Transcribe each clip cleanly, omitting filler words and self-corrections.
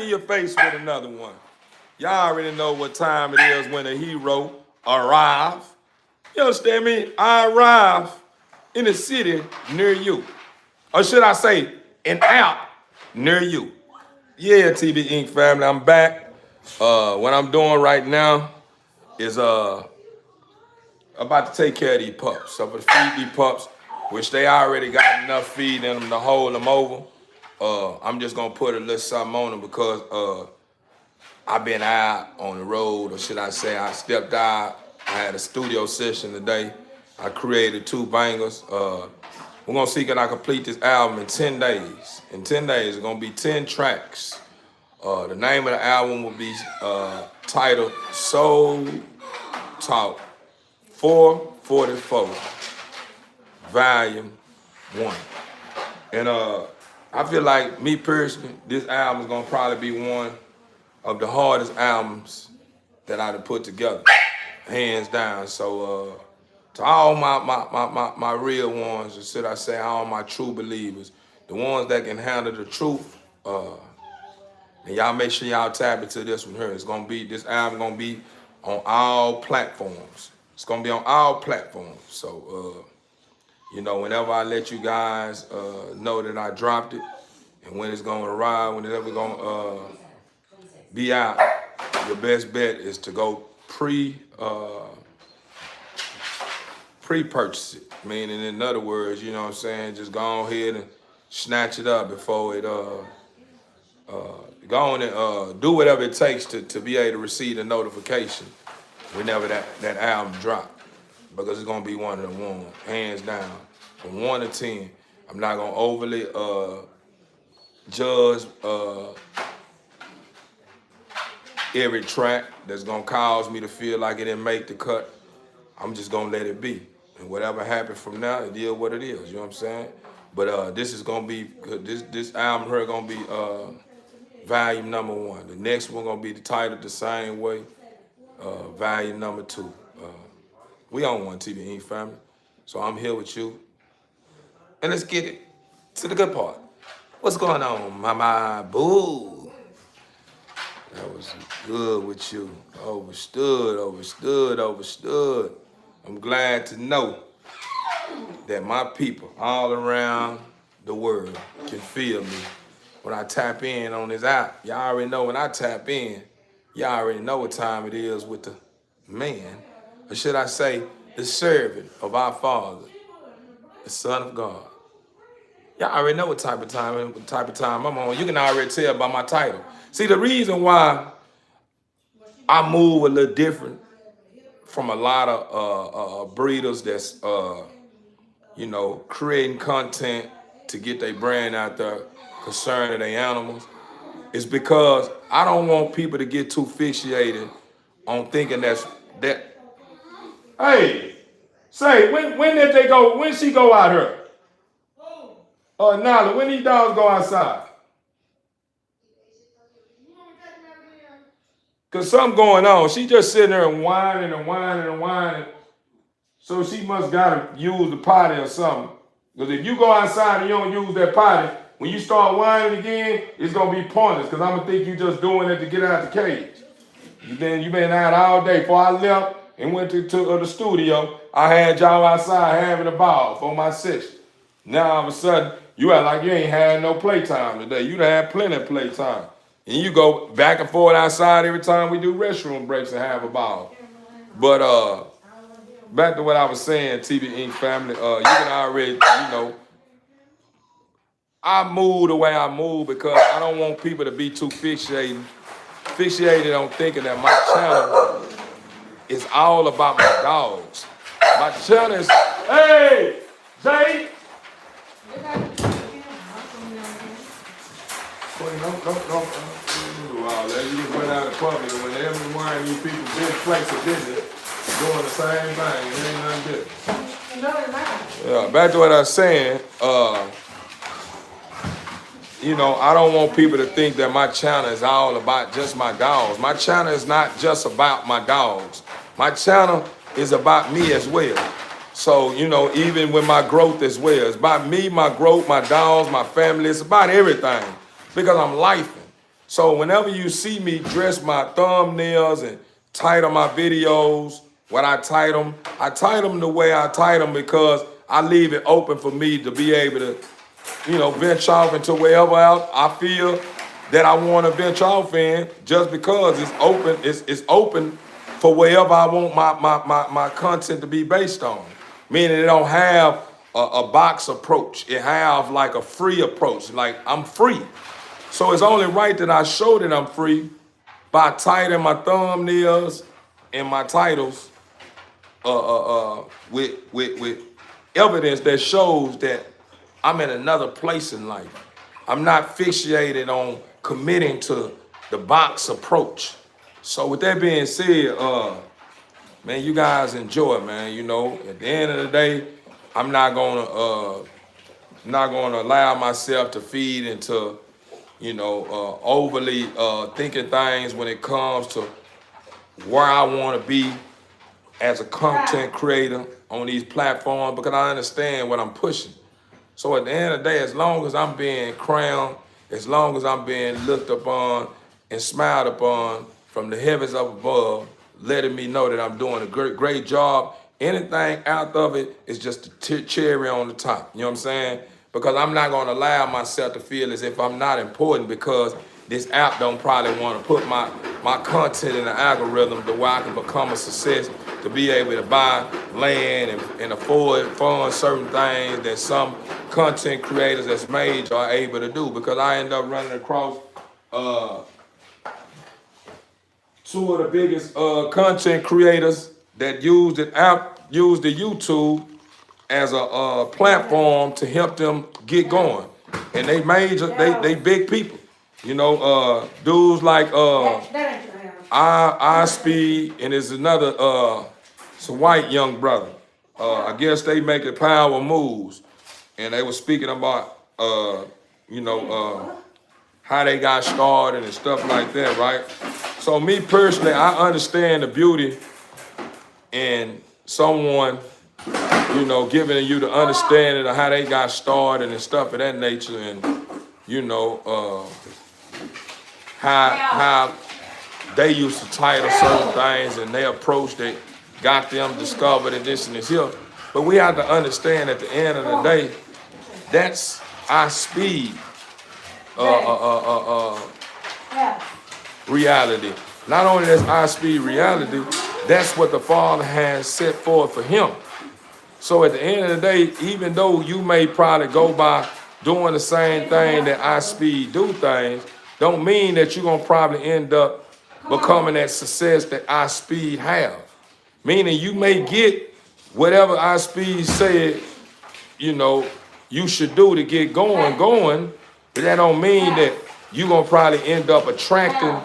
in your face with another one. Y'all already know what time it is when a hero arrive. You understand me? I arrive in a city near you. Or should I say, an app near you. Yeah, TB Inc. family, I'm back. What I'm doing right now is about to take care of these pups. So for feed these pups, which they already got enough feed in them to hold them over. I'm just gonna put a little something on them because I've been out on the road, or should I say I stepped out. I had a studio session today. I created 2 bangers. We're gonna see can I complete this album in 10 days. In 10 days, it's gonna be 10 tracks. The name of the album will be titled Soul Talk 444, Volume 1. And I feel like, me personally, this album is gonna probably be one of the hardest albums that I've put together, hands down. So to all my real ones, or should I say all my true believers, the ones that can handle the truth, and y'all make sure y'all tap into this one here. This album gonna be on all platforms. It's gonna be on all platforms. So you know, whenever I let you guys know that I dropped it and when it's gonna arrive, when it's ever gonna be out, your best bet is to go pre-purchase it. Meaning, in other words, you know what I'm saying, just go ahead and snatch it up before it go on and do whatever it takes to be able to receive a notification whenever that album drop, because it's gonna be one of the ones, hands down, from 1 to 10. I'm not gonna overly judge every track that's gonna cause me to feel like it didn't make the cut. I'm just gonna let it be, and whatever happens from now, it is what it is. You know what I'm saying? But this is gonna be this album here gonna be volume number 1. The next one gonna be titled the same way, volume number 2. We on one TB Inc. family, so I'm here with you, and let's get it to the good part. What's going on, my boo? That was good with you. Overstood. I'm glad to know that my people all around the world can feel me when I tap in on this app. Y'all already know when I tap in, y'all already know what time it is with the man, or should I say, the servant of our Father, the Son of God. Y'all already know what type of time I'm on. You can already tell by my title. See, the reason why I move a little different from a lot of breeders that's, you know, creating content to get their brand out there concerning their animals, is because I don't want people to get too fixated on thinking that. Hey, say, when did they go? When she go out here? Nala, when these dogs go outside? Cause something going on. She just sitting there and whining. So she must gotta use the potty or something. Because if you go outside and you don't use that potty, when you start whining again, it's gonna be pointless. Cause I'm gonna think you just doing it to get out the cage. You been out all day. Before I left and went to the studio, I had y'all outside having a ball for my session. Now all of a sudden, you act like you ain't had no playtime today. You done had plenty of playtime. And you go back and forth outside every time we do restroom breaks and have a ball. But back to what I was saying, TB Inc. family, you can already, you know, I move the way I move because I don't want people to be too fixated on thinking that my channel is all about my dogs. My channel is, hey, Jay. Don't do all that. You just went out in public and when everyone you people big place of business doing the same thing. It ain't nothing different. No, it's not. Yeah, back to what I was saying, you know, I don't want people to think that my channel is all about just my dogs. My channel is not just about my dogs. My channel is about me as well. So, you know, even with my growth as well, it's about me, my growth, my dogs, my family. It's about everything because I'm lifing. So whenever you see me dress my thumbnails and title my videos, what I title them the way I title them because I leave it open for me to be able to, venture off into wherever else I feel that I want to venture off in, just because it's open, it's open for wherever I want my content to be based on. Meaning it don't have a box approach. It have like a free approach. Like I'm free. So it's only right that I show that I'm free by titling my thumbnails and my titles with evidence that shows that I'm in another place in life. I'm not fixated on committing to the box approach. So with that being said, man, you guys enjoy, man. At the end of the day, I'm not gonna allow myself to feed into overly thinking things when it comes to where I want to be as a content creator on these platforms, because I understand what I'm pushing. So at the end of the day, as long as I'm being crowned, as long as I'm being looked upon and smiled upon from the heavens up above, letting me know that I'm doing a great job, anything out of it is just a cherry on the top. You know what I'm saying? Because I'm not going to allow myself to feel as if I'm not important, because this app don't probably want to put my content in the algorithm to where I can become a success, to be able to buy land and afford fund certain things that some content creators that's major are able to do. Because I end up running across two of the biggest content creators that use the YouTube as a platform to help them get going. And they major, they big people. Dudes like I Speed, and there's another it's a white young brother. I guess they making power moves. And they were speaking about how they got started and stuff like that, right? So me personally, I understand the beauty in someone, giving you the understanding of how they got started and stuff of that nature, and how they used to title certain things and their approach that got them discovered and this and this here. But we have to understand at the end of the day, that's our speed reality. Not only that's our speed reality, that's what the Father has set forth for him. So at the end of the day, even though you may probably go by doing the same thing that I Speed do things, don't mean that you're going to probably end up becoming that success that I Speed have. Meaning you may get whatever I Speed said, you should do to get going, but that don't mean that you're going to probably end up attracting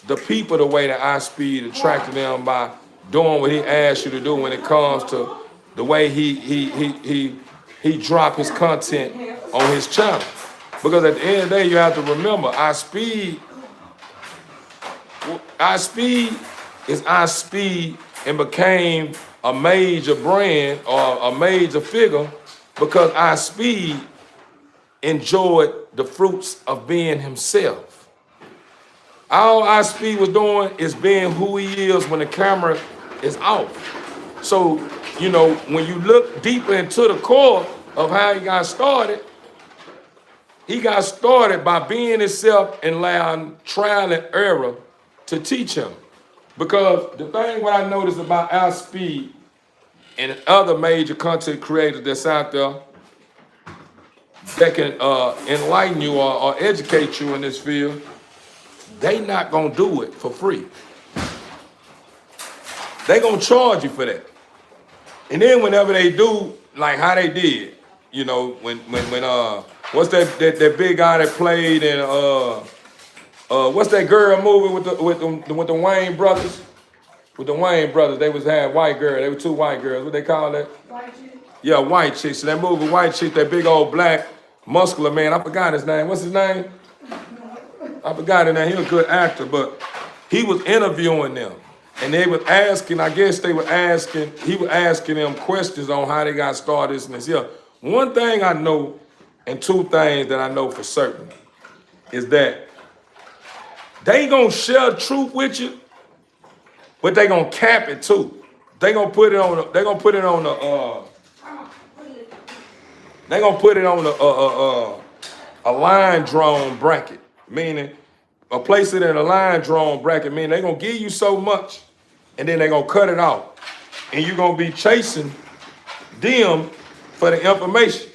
the people the way that I Speed attracted them by doing what he asked you to do when it comes to the way he drop his content on his channel. Because at the end of the day, you have to remember, I Speed is I Speed, and became a major brand or a major figure because I Speed enjoyed the fruits of being himself. All I Speed was doing is being who he is when the camera is off. So, when you look deeper into the core of how he got started by being himself and allowing trial and error to teach him. Because the thing what I noticed about I Speed and other major content creators that's out there that can enlighten you or educate you in this field, they not gonna do it for free. They gonna charge you for that. And then whenever they do, like how they did, when what's that big guy that played in what's that girl movie with the Wayne brothers? With the Wayne brothers, they had white girl. They were two white girls. What they call that? White chick. Yeah, white chicks. So that movie, White Chick, that big old black muscular man. I forgot his name. What's his name? I forgot his name. He was a good actor, but he was interviewing them. And they were asking, he was asking them questions on how they got started, this and this. Yeah. One thing I know, and two things that I know for certain, is that They gonna share the truth with you, but they gonna cap it too. They gonna put it on. They gonna put it on the. They gonna put it on a line drawn bracket, meaning place it in a line drawn bracket, meaning they gonna give you so much, and then they gonna cut it off, and you gonna be chasing them for the information.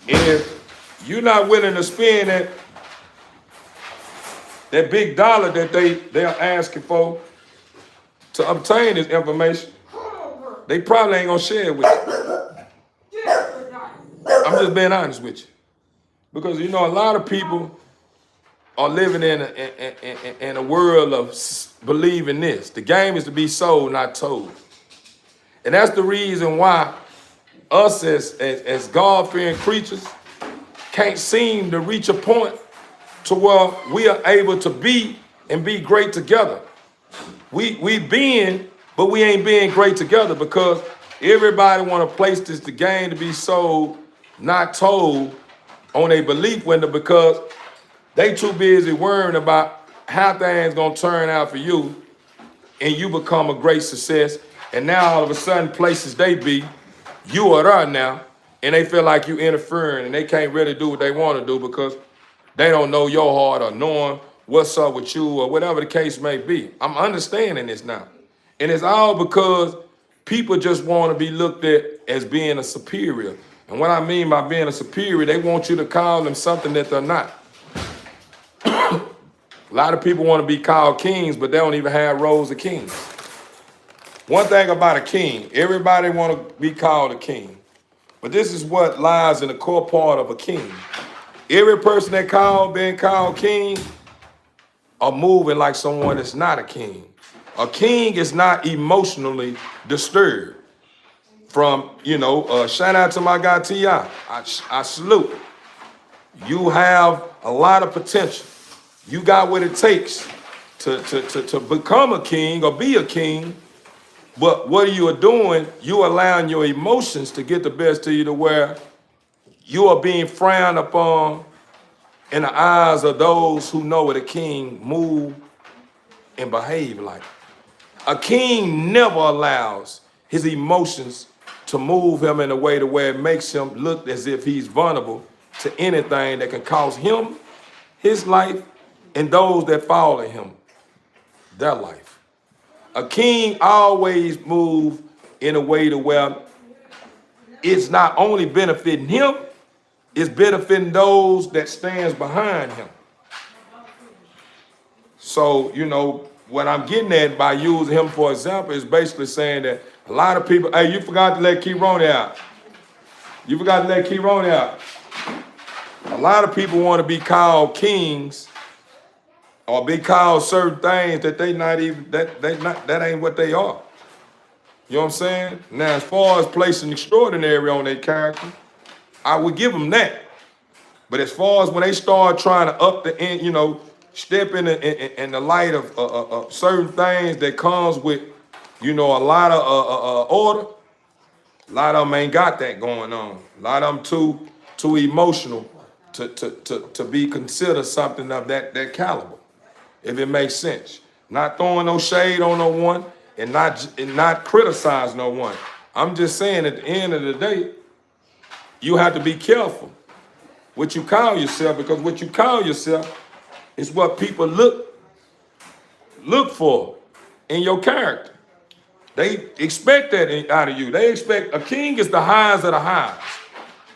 And if you're not willing to spend that big dollar that they're asking for to obtain this information, they probably ain't gonna share it with you. I'm just being honest with you. Because, you know, a lot of people are living in a world of believing this. The game is to be sold, not told. And that's the reason why us as God-fearing creatures can't seem to reach a point to where we are able to be and be great together. We being, but we ain't being great together because everybody want to place the game to be sold, not told, on a belief window because they too busy worrying about how things gonna turn out for you and you become a great success. And now all of a sudden places they be, you are there now, and they feel like you interfering and they can't really do what they want to do because they don't know your heart or knowing what's up with you or whatever the case may be. I'm understanding this now. And it's all because people just want to be looked at as being a superior. And what I mean by being a superior, they want you to call them something that they're not. A lot of people want to be called kings, but they don't even have roles of kings. One thing about a king, everybody want to be called a king. But this is what lies in the core part of a king. Every person that being called king are moving like someone that's not a king. A king is not emotionally disturbed. From, shout out to my guy T.I. I salute. You have a lot of potential. You got what it takes to become a king or be a king. But what you are doing, you allowing your emotions to get the best of you to where you are being frowned upon in the eyes of those who know what a king move and behave like. A king never allows his emotions to move him in a way to where it makes him look as if he's vulnerable to anything that can cost him, his life, and those that follow him, their life. A king always moves in a way to where it's not only benefiting him, it's benefiting those that stands behind him. So, what I'm getting at by using him for example is basically saying that a lot of people, hey, you forgot to let Keyroney out. You forgot to let Keyroney out. A lot of people want to be called kings or be called certain things that they not even, that ain't what they are. You know what I'm saying? Now, as far as placing extraordinary on their character, I would give them that. But as far as when they start trying to up the end, step in the light of certain things that comes with, a lot of order, a lot of them ain't got that going on. A lot of them too emotional to be considered something of that caliber, if it makes sense. Not throwing no shade on no one and not criticize no one. I'm just saying at the end of the day, you have to be careful what you call yourself, because what you call yourself is what people look for in your character. They expect that out of you. They expect a king is the highest of the highs.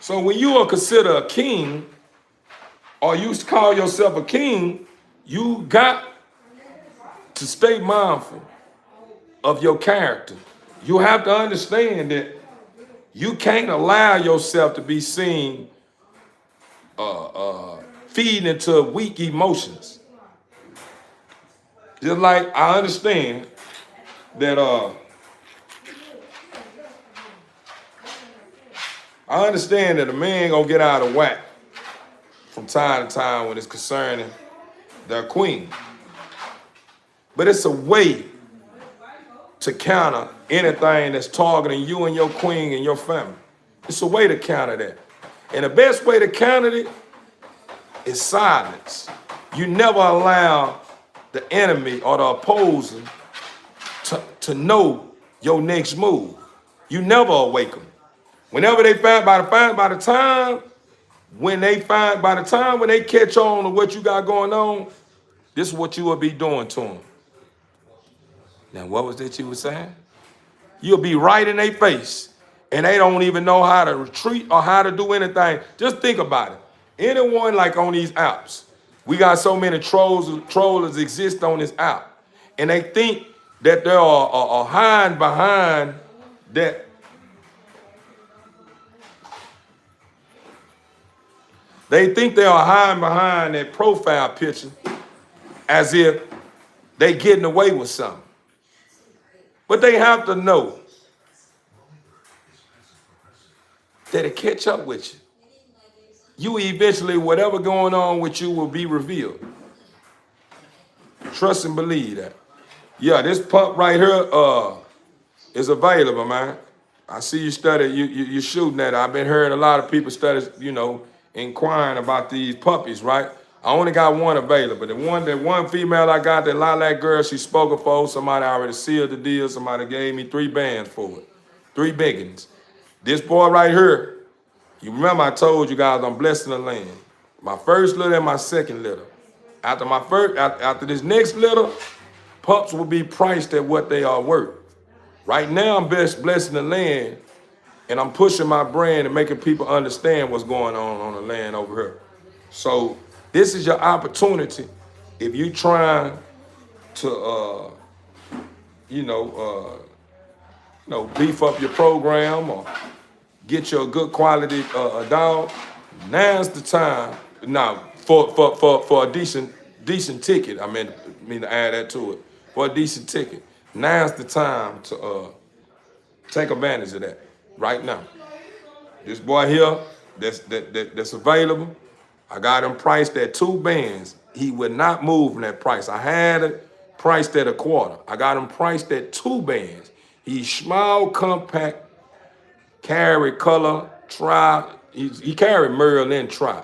So when you are considered a king, or you call yourself a king, you got to stay mindful of your character. You have to understand that you can't allow yourself to be seen feeding into weak emotions. Just like I understand that a man gonna get out of whack from time to time when it's concerning their queen. But it's a way to counter anything that's targeting you and your queen and your family. It's a way to counter that. And the best way to counter it is silence. You never allow the enemy or the opposer to know your next move. You never awake them. Whenever they by the time when they catch on to what you got going on, this is what you will be doing to them. Now, what was that you were saying? You'll be right in their face, and they don't even know how to retreat or how to do anything. Just think about it. Anyone like on these apps, we got so many trollers exist on this app, and they think that they are hiding behind that. They think they are hiding behind that profile picture as if they getting away with something. But they have to know that it catch up with you. You eventually, whatever going on with you will be revealed. Trust and believe that. Yeah, this pup right here is available, man. I see you study, you shooting at it. I've been hearing a lot of people study, inquiring about these puppies, right? I only got one available. The one female I got, that lilac girl, she spoke for. Somebody already sealed the deal. Somebody gave me 3 bands for it. 3 biggins. This boy right here, you remember I told you guys I'm blessing the land. My first litter and my second litter. After this next litter, pups will be priced at what they are worth. Right now, I'm blessing the land, and I'm pushing my brand and making people understand what's going on the land over here. So this is your opportunity if you trying to, beef up your program or get you a good quality dog. Now's the time. Now, for a decent ticket, I mean to add that to it. For a decent ticket, now's the time to take advantage of that right now. This boy here that's available, I got him priced at 2 bands. He would not move from that price. I had it priced at a quarter. I got him priced at 2 bands. He's small, compact, carry color, tri. He carry Merlin tri.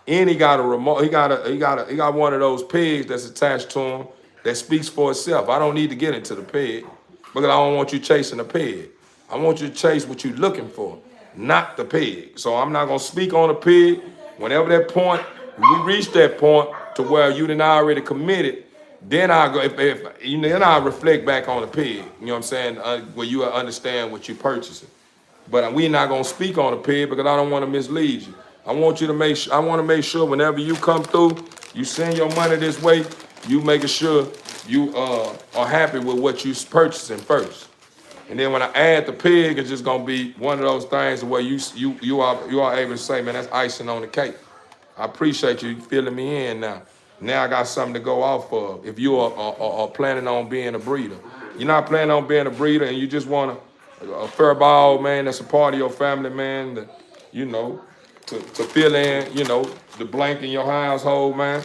And he got a remote. He got one of those pegs that's attached to him that speaks for itself. I don't need to get into the peg because I don't want you chasing the peg. I want you to chase what you're looking for, not the pig. So I'm not gonna speak on the pig. Whenever that point, we reach that point to where you done already committed, then I go. Then I reflect back on the pig. You know what I'm saying? Where you understand what you're purchasing. But we're not gonna speak on the pig because I don't want to mislead you. I want you to make sure. I want to make sure whenever you come through, you send your money this way. You making sure you are happy with what you purchasing first. And then when I add the pig, it's just gonna be one of those things where you are able to say, man, that's icing on the cake. I appreciate you filling me in now. Now I got something to go off of. If you are planning on being a breeder, you're not planning on being a breeder, and you just want a fur ball, man, that's a part of your family, man. To fill in, the blank in your household, man.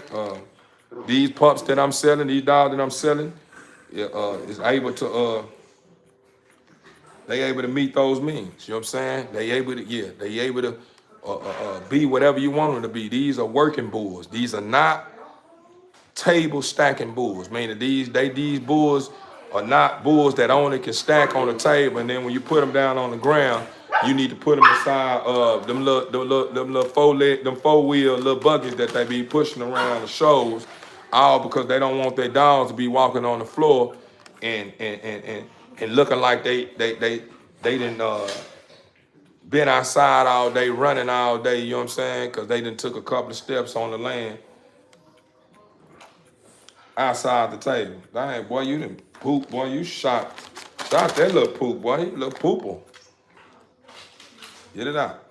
These pups that I'm selling, these dogs that I'm selling, is able to. They able to meet those means. You know what I'm saying? They able to be whatever you want them to be. These are working bulls. These are not table stacking bulls. Meaning these bulls are not bulls that only can stack on the table, and then when you put them down on the ground, you need to put them inside them little 4-wheel little buggies that they be pushing around the shows, all because they don't want their dogs to be walking on the floor and looking like they didn't been outside all day, running all day, you know what I'm saying? Because they done took a couple of steps on the land outside the table. Dang, boy, you done poop, boy, you shot that little poop, boy, little pooper. Get it out.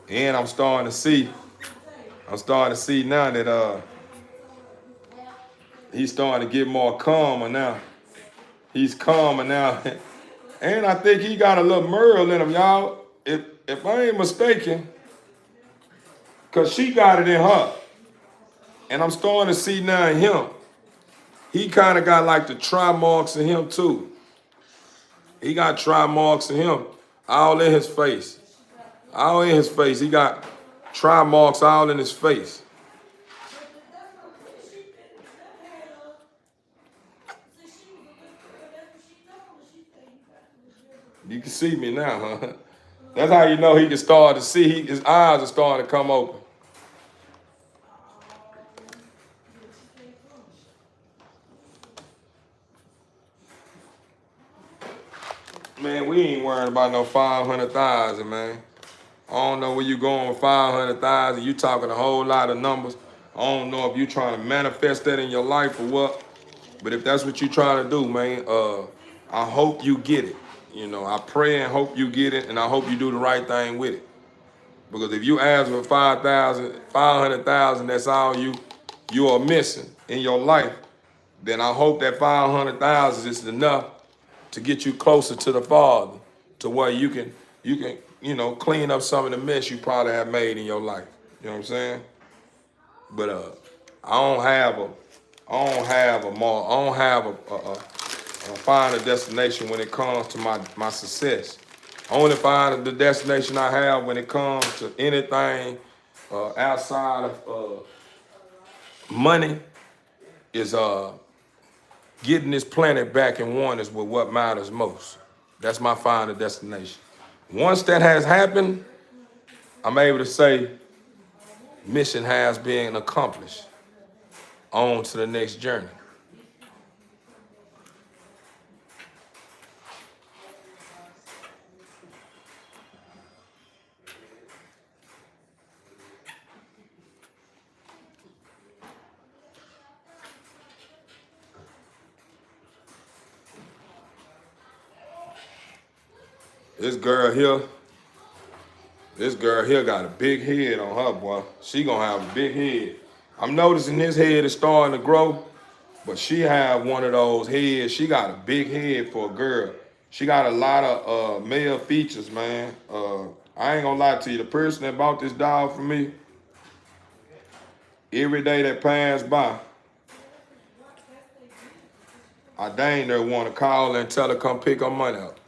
And I'm starting to see now that he's starting to get more calmer now. He's calmer now. And I think he got a little Merle in him, y'all. If I ain't mistaken, because she got it in her. And I'm starting to see now in him. He kind of got like the tri marks in him too. He got tri marks in him all in his face. All in his face. He got Try marks all in his face. You can see me now, huh? That's how you know he can start to see. His eyes are starting to come open. Man, we ain't worrying about no 500,000, man. I don't know where you going with 500,000. You talking a whole lot of numbers. I don't know if you trying to manifest that in your life or what. But if that's what you trying to do, man, I hope you get it. You know, I pray and hope you get it, and I hope you do the right thing with it. Because if you ask for 500,000, that's all you are missing in your life, then I hope that 500,000 is enough to get you closer to the Father, to where you can, clean up some of the mess you probably have made in your life. You know what I'm saying? But I don't have a final destination when it comes to my success. Only find the destination I have when it comes to anything outside of money is getting this planet back in oneness with what matters most. That's my final destination. Once that has happened, I'm able to say mission has been accomplished. On to the next journey. This girl here got a big head on her, boy. She gonna have a big head. I'm noticing this head is starting to grow, but she have one of those heads. She got a big head for a girl. She got a lot of male features, man. I ain't gonna lie to you. The person that bought this dog for me, every day that passed by, I dang near want to call her and tell her come pick her money up.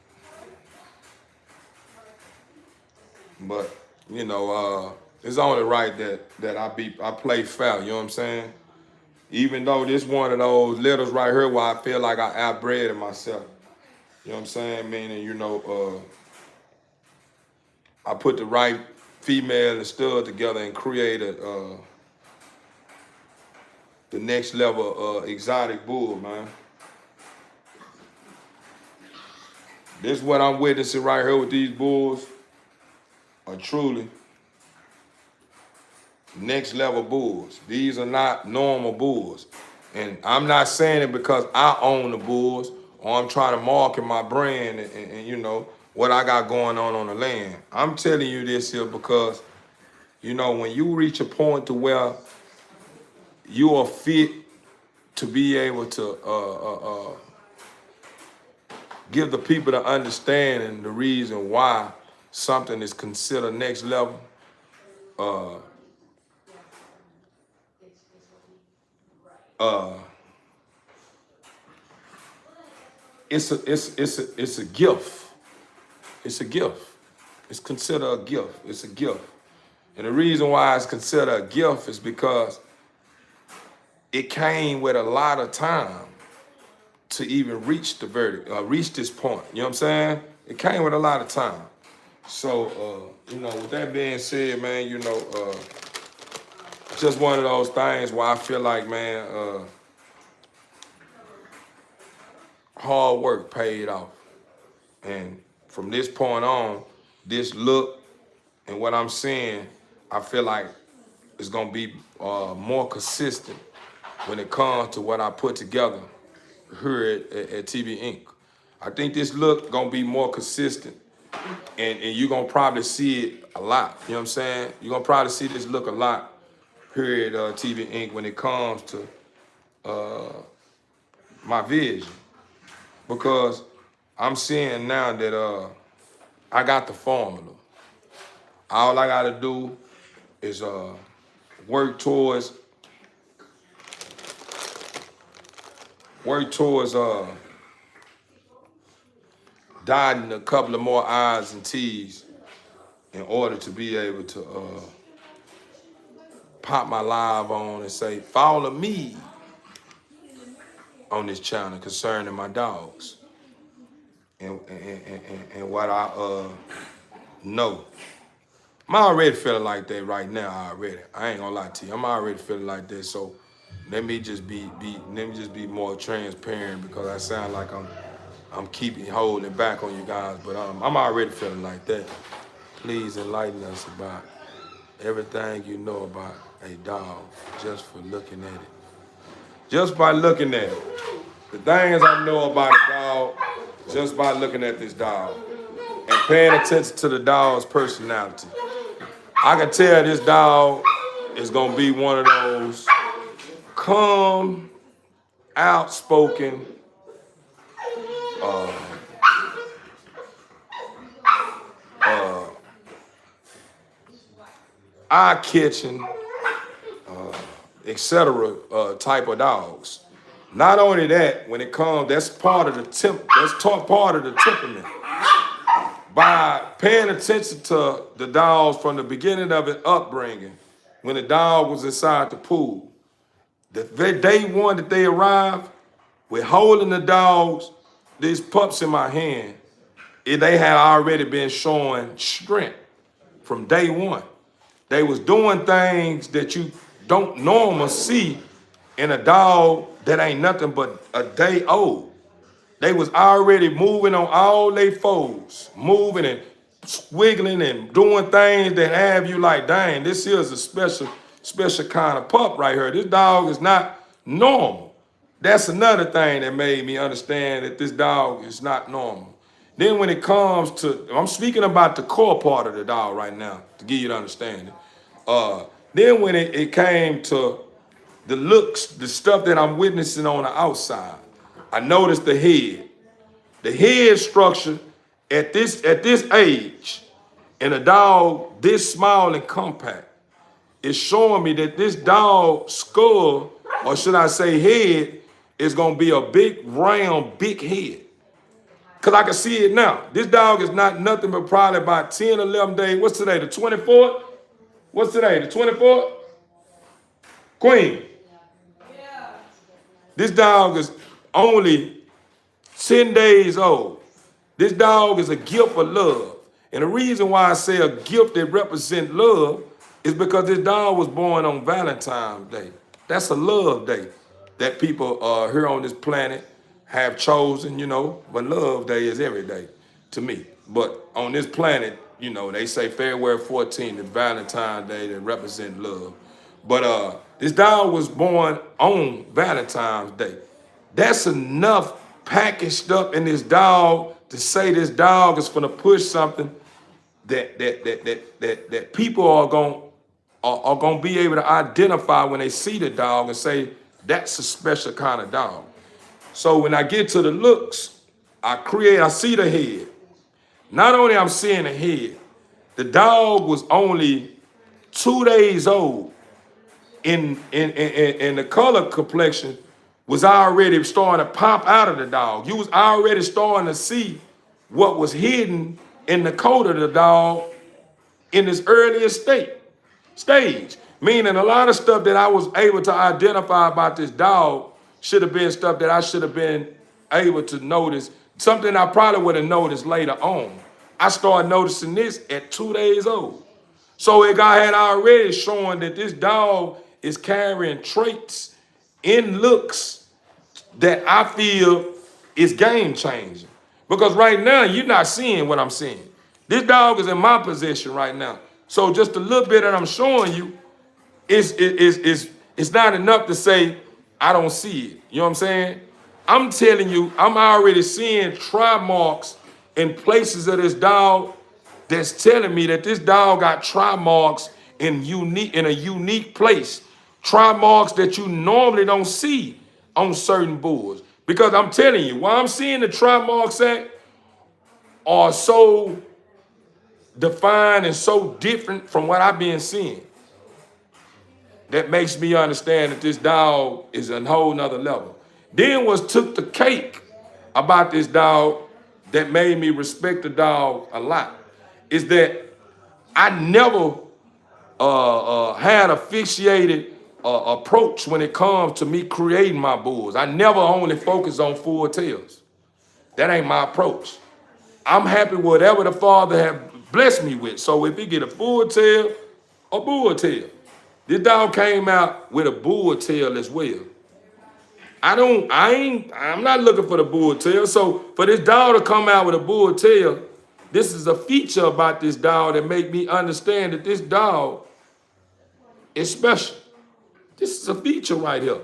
But it's only right that I play fair. You know what I'm saying? Even though this one of those letters right here where I feel like I outbred myself. You know what I'm saying? Meaning, I put the right female and stud together and created the next level exotic bull, man. This is what I'm witnessing right here with these bulls are truly next level bulls. These are not normal bulls. And I'm not saying it because I own the bulls or I'm trying to market my brand and what I got going on the land. I'm telling you this here because, when you reach a point to where you are fit to be able to give the people the understanding the reason why something is considered next level, it's a gift. It's a gift. It's considered a gift. It's a gift. And the reason why it's considered a gift is because it came with a lot of time to even reach the verdict, reach this point. You know what I'm saying? It came with a lot of time. So, with that being said, man, it's just one of those things where I feel like, man, hard work paid off. And from this point on, this look and what I'm seeing, I feel like it's gonna be more consistent when it comes to what I put together here at TV Inc. I think this look gonna be more consistent, and you're gonna probably see it a lot. You know what I'm saying? You're gonna probably see this look a lot here at TV Inc. when it comes to my vision, because I'm seeing now that I got the formula. All I gotta do is work towards dotting a couple of more I's and T's in order to be able to pop my live on and say, follow me on this channel concerning my dogs and what I know. I'm already feeling like that right now already. I ain't gonna lie to you. I'm already feeling like that. So let me just be more transparent, because I sound like I'm holding back on you guys, but I'm already feeling like that. Please enlighten us about everything you know about a dog just for looking at it. Just by looking at it. The things I know about a dog just by looking at this dog and paying attention to the dog's personality. I can tell this dog is gonna be one of those calm, outspoken, eye-catching, etc. Type of dogs. Not only that, when it comes, that's part of the part of the temperament. By paying attention to the dogs from the beginning of its upbringing, when the dog was inside the pool, the day one that they arrived, with holding the dogs, these pups in my hand, they had already been showing strength from day one. They was doing things that you don't normally see in a dog that ain't nothing but a day old. They was already moving on all their foes, moving and squiggling and doing things that have you like, dang, this is a special kind of pup right here. This dog is not normal. That's another thing that made me understand that this dog is not normal. Then when it comes to, I'm speaking about the core part of the dog right now, to give you the understanding. Then when it came to the looks, the stuff that I'm witnessing on the outside, I noticed the head. The head structure at this age, in a dog this small and compact, is showing me that this dog's skull, or should I say head, is gonna be a big, round, big head. Cause I can see it now. This dog is not nothing but probably about 10, 11 days. What's today, the 24th? What's today, the 24th? Queen. This dog is only 10 days old. This dog is a gift of love. And the reason why I say a gift that represents love is because this dog was born on Valentine's Day. That's a love day that people here on this planet have chosen, but love day is every day to me. But on this planet, they say February 14th is Valentine's Day that represents love. But this dog was born on Valentine's Day. That's enough packaged up in this dog to say this dog is gonna push something that people are gonna be able to identify when they see the dog and say that's a special kind of dog. So when I get to the looks, I see the head. Not only I'm seeing the head, the dog was only 2 days old. In the color complexion was already starting to pop out of the dog. You was already starting to see what was hidden in the coat of the dog in its earliest stage. Meaning a lot of stuff that I was able to identify about this dog should have been stuff that I should have been able to notice, something I probably would have noticed later on. I started noticing this at 2 days old. So it had already showing that this dog is carrying traits in looks that I feel is game changing. Because right now, you're not seeing what I'm seeing. This dog is in my possession right now. So just a little bit that I'm showing you it's not enough to say I don't see it. You know what I'm saying? I'm telling you, I'm already seeing try marks in places of this dog that's telling me that this dog got try marks in a unique place. Try marks that you normally don't see on certain bulls. Because I'm telling you, why I'm seeing the try marks at are so defined and so different from what I've been seeing. That makes me understand that this dog is a whole nother level. Then took the cake about this dog that made me respect the dog a lot is that I never had a fixated approach when it comes to me creating my bulls. I never only focus on full tails. That ain't my approach. I'm happy with whatever the Father have blessed me with. So if he get a full tail, a bull tail. This dog came out with a bull tail as well. I'm not looking for the bull tail. So for this dog to come out with a bull tail, this is a feature about this dog that make me understand that this dog is special. This is a feature right here.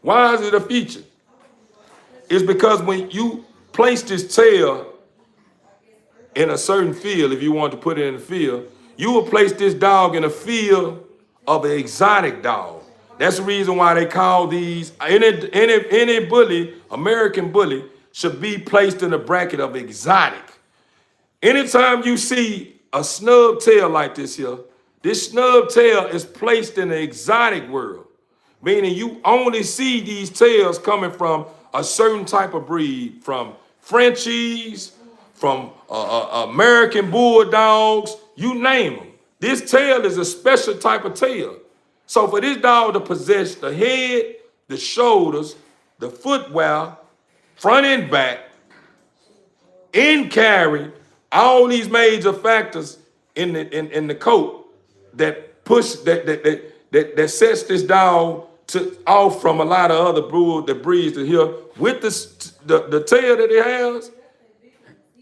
Why is it a feature? It's because when you place this tail in a certain field, if you want to put it in the field, you will place this dog in a field of an exotic dog. That's the reason why they call these, any bully, American bully, should be placed in a bracket of exotic. Anytime you see a snub tail like this here, this snub tail is placed in the exotic world, meaning you only see these tails coming from a certain type of breed, from Frenchies, from American Bulldogs, you name them. This tail is a special type of tail. So for this dog to possess the head, the shoulders, the footwear, front and back, in carry, all these major factors in the coat that push that sets this dog off from a lot of other breeds to here with the tail that it has,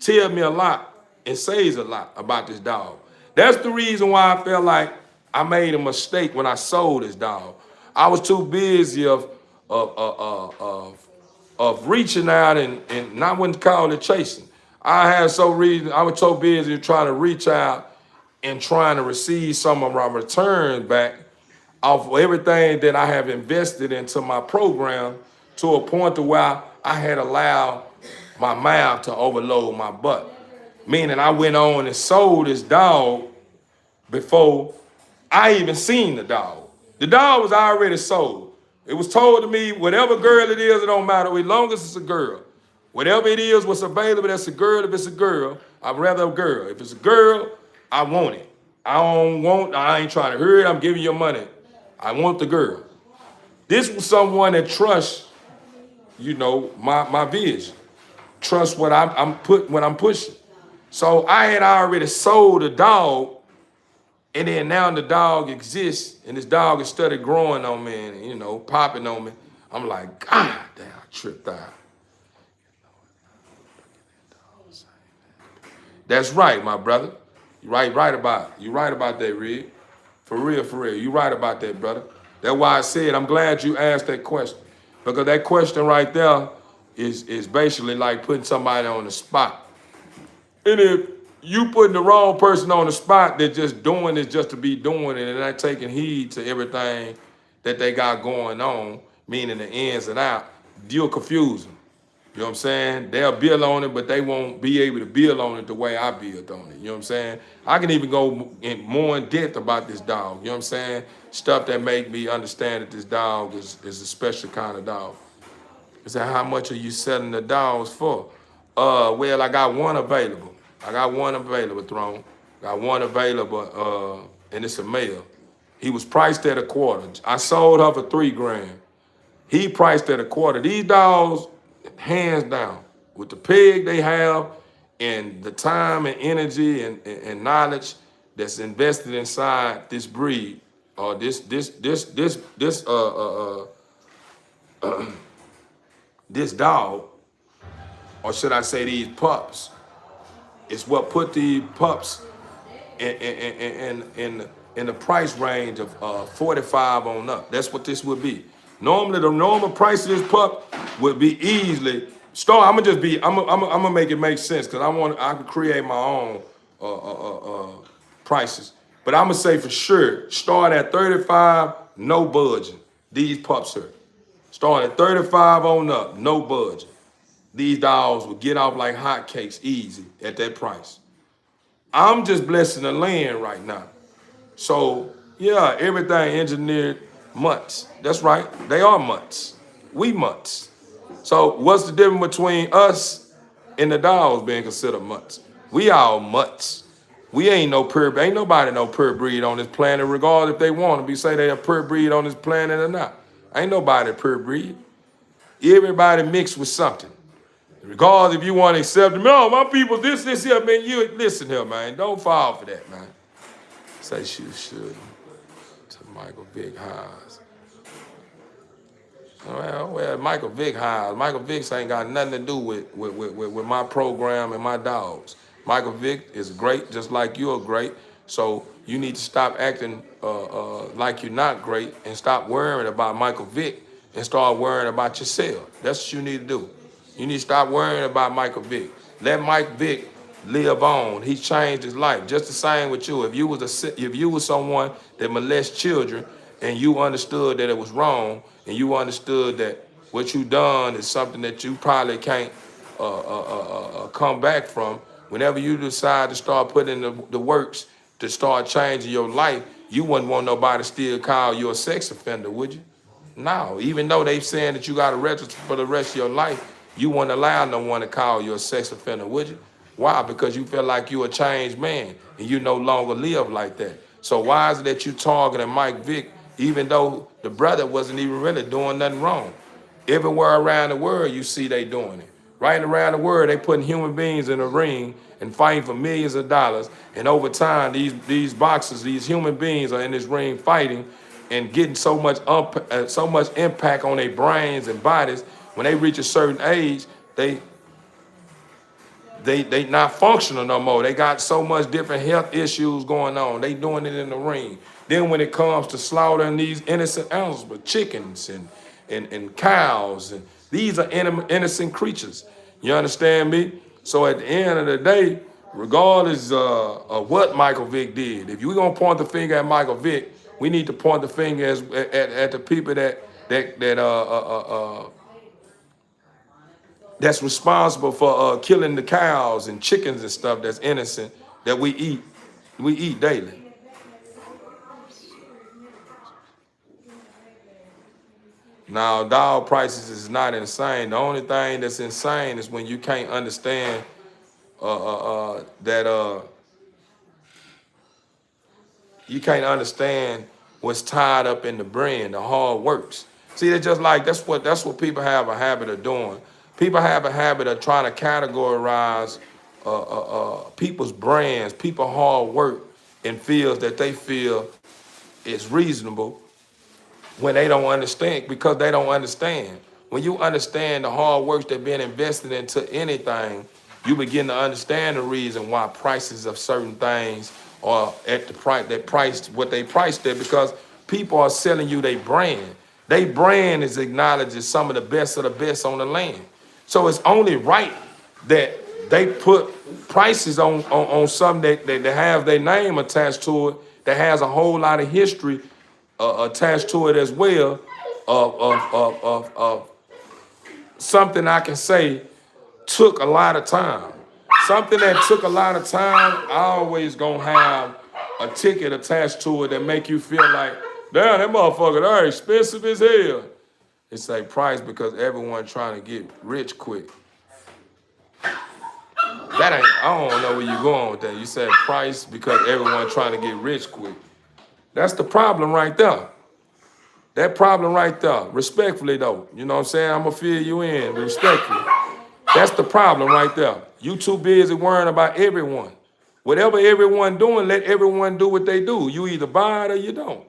tell me a lot and says a lot about this dog. That's the reason why I felt like I made a mistake when I sold this dog. I was too busy of reaching out and I wouldn't call it chasing. I was so busy trying to reach out and trying to receive some of my returns back off everything that I have invested into my program to a point to where I had allowed my mouth to overload my butt. Meaning I went on and sold this dog before I even seen the dog. The dog was already sold. It was told to me, whatever girl it is, it don't matter, as long as it's a girl. Whatever it is, what's available, that's a girl. If it's a girl, I'd rather a girl. If it's a girl, I want it. I ain't trying to hurry it, I'm giving you money. I want the girl. This was someone that trusts, my vision. Trust what I'm pushing. So I had already sold a dog, and then now the dog exists, and this dog has started growing on me and, popping on me. I'm like, God damn, I tripped out. That's right, my brother. You right about it. You right about that, Rig. For real. You right about that, brother. That's why I said I'm glad you asked that question. Because that question right there is basically like putting somebody on the spot. And if you putting the wrong person on the spot, they're just doing it just to be doing it and not taking heed to everything that they got going on, meaning the ins and out, you'll confuse them. You know what I'm saying? They'll build on it, but they won't be able to build on it the way I build on it. You know what I'm saying? I can even go more in depth about this dog. You know what I'm saying? Stuff that make me understand that this dog is a special kind of dog. I said, how much are you selling the dogs for? Well, I got one available. Throne. Got one available, and it's a male. He was priced at $250. I sold her for $3,000. He priced at $250. These dogs, hands down, with the peg they have and the time and energy and knowledge that's invested inside this breed, or this dog, or should I say these pups, it's what put these pups in the price range of 45 on up. That's what this would be. Normally, the normal price of this pup would be easily start. I'm gonna make it make sense because I can create my own prices. But I'm gonna say for sure, start at 35, no budging. These pups here, start at 35 on up, no budging. These dogs will get off like hotcakes easy at that price. I'm just blessing the land right now. So yeah, everything engineered mutts. That's right, they are mutts. We mutts. So what's the difference between us and the dogs being considered mutts? We all mutts. We ain't no pure, ain't nobody no pure breed on this planet, regardless if they want to be say they a pure breed on this planet or not. Ain't nobody pure breed. Everybody mixed with something. Regardless if you want to accept them, no, my people, this, here, man, you listen here, man. Don't fall for that, man. Say she should to Michael Vick Hines. Well, Michael Vick Hines. Michael Vick ain't got nothing to do with my program and my dogs. Michael Vick is great, just like you're great. So you need to stop acting like you're not great and stop worrying about Michael Vick and start worrying about yourself. That's what you need to do. You need to stop worrying about Michael Vick. Let Mike Vick live on. He's changed his life. Just the same with you. If you was someone that molests children and you understood that it was wrong and you understood that what you done is something that you probably can't come back from, whenever you decide to start putting the works to start changing your life, you wouldn't want nobody to still call you a sex offender, would you? No, even though they saying that you got to register for the rest of your life, you wouldn't allow no one to call you a sex offender, would you? Why? Because you feel like you're a changed man and you no longer live like that. So why is it that you targeting Mike Vick, even though the brother wasn't even really doing nothing wrong? Everywhere around the world, you see they doing it. Right around the world, they putting human beings in a ring and fighting for millions of dollars. And over time, these boxers, these human beings are in this ring fighting and getting so much impact on their brains and bodies. When they reach a certain age, they not functional no more. They got so much different health issues going on. They doing it in the ring. Then when it comes to slaughtering these innocent animals, but chickens and cows, and these are innocent creatures. You understand me? So at the end of the day, regardless of what Michael Vick did, if you're gonna point the finger at Michael Vick, we need to point the finger at the people that's responsible for killing the cows and chickens and stuff that's innocent that we eat daily. Now, dog prices is not insane. The only thing that's insane is when you can't understand that you can't understand what's tied up in the brain, the hard works. See, that's just like that's what people have a habit of doing. People have a habit of trying to categorize people's brands, people's hard work in fields that they feel is reasonable when they don't understand, because they don't understand. When you understand the hard work that's been invested into anything, you begin to understand the reason why prices of certain things are at the price what they priced at, because people are selling you their brand. Their brand is acknowledged as some of the best on the land. So it's only right that they put prices on something that have their name attached to it, that has a whole lot of history attached to it as well, of something I can say took a lot of time. Something that took a lot of time, always gonna have a ticket attached to it that make you feel like, damn, that motherfucker, they're expensive as hell. It's a price because everyone trying to get rich quick. That ain't, I don't know where you're going with that. You said price because everyone trying to get rich quick. That's the problem right there. That problem right there. Respectfully though, you know what I'm saying? I'm gonna fill you in, but respectfully. That's the problem right there. You too busy worrying about everyone. Whatever everyone doing, let everyone do what they do. You either buy it or you don't.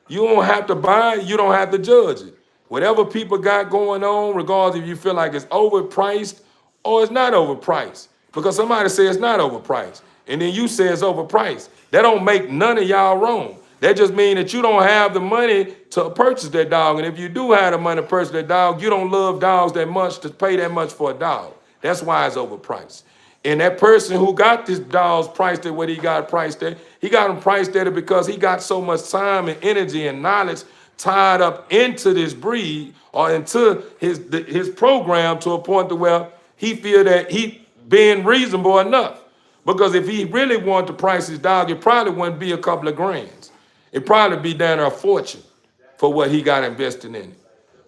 You don't have to buy it, you don't have to judge it. Whatever people got going on, regardless if you feel like it's overpriced or it's not overpriced. Because somebody says it's not overpriced, and then you say it's overpriced. That don't make none of y'all wrong. That just means that you don't have the money to purchase that dog. And if you do have the money to purchase that dog, you don't love dogs that much to pay that much for a dog. That's why it's overpriced. And that person who got this dog's priced at what he got priced at, he got him priced at it because he got so much time and energy and knowledge tied up into this breed or into his program to a point to where he feel that he being reasonable enough. Because if he really wanted to price his dog, it probably wouldn't be a couple of grands. It'd probably be down there a fortune for what he got invested in it.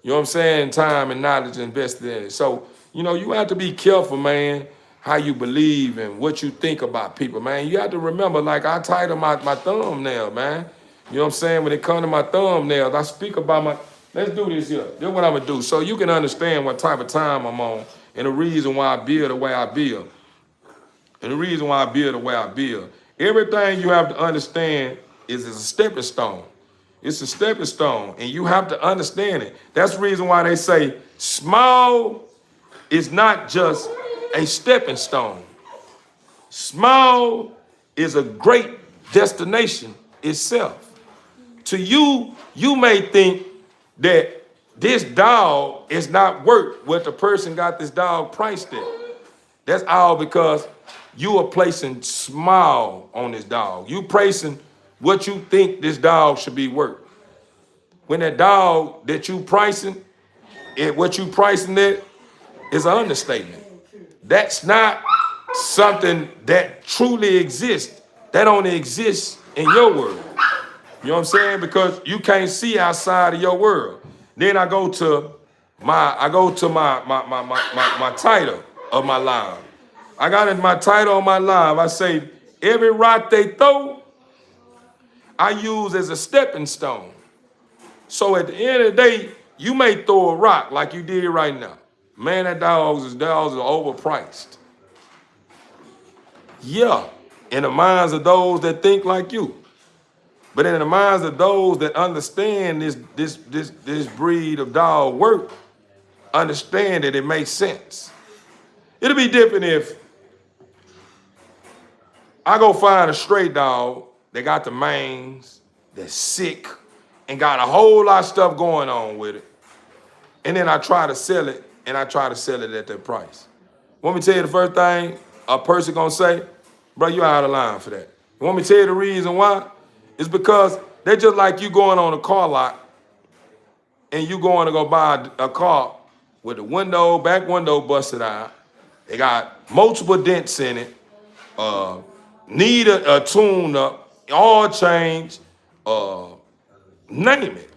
You know what I'm saying? Time and knowledge invested in it. So, you know, you have to be careful, man. how you believe and what you think about people, man. You have to remember, like I title my thumbnail, man. You know what I'm saying? When it comes to my thumbnails, I speak about my, let's do this here. This is what I'm gonna do. So you can understand what type of time I'm on and the reason why I build the way I build. And the reason why I build the way I build. Everything you have to understand is a stepping stone. It's a stepping stone, and you have to understand it. That's the reason why they say small is not just a stepping stone. Small is a great destination itself. To you, you may think that this dog is not worth what the person got this dog priced at. That's all because you are placing small on this dog. You placing what you think this dog should be worth. When that dog that you pricing, what you pricing it is an understatement. That's not something that truly exists. That only exists in your world. You know what I'm saying? Because you can't see outside of your world. Then I go to my title of my live. I got in my title on my live. I say, every rock they throw, I use as a stepping stone. So at the end of the day, you may throw a rock like you did right now. Man, that dogs is overpriced. Yeah, in the minds of those that think like you. But in the minds of those that understand this breed of dog work, understand that it makes sense. It'll be different if I go find a stray dog that got the mange, that's sick, and got a whole lot of stuff going on with it. And then I try to sell it, and I try to sell it at that price. Want me to tell you the first thing a person gonna say? Bro, you out of line for that. You want me to tell you the reason why? It's because they're just like you going on a car lot and you going to go buy a car with the back window busted out. They got multiple dents in it, need a tune up, oil change, name it.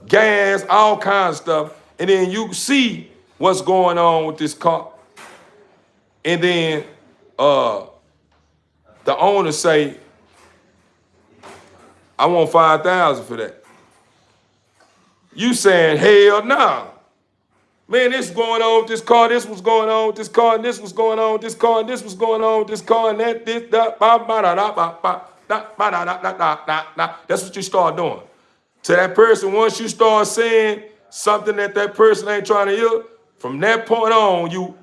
Gas, all kinds of stuff. And then you see what's going on with this car. And then the owner say, I want $5,000 for that. You saying, hell no. Man, this was going on with this car, this was going on with this car, and this was going on with this car, and this was going on with this car, and that, this, that, that's what you start doing. To that person, once you start saying something that person ain't trying to hear, from that point on, you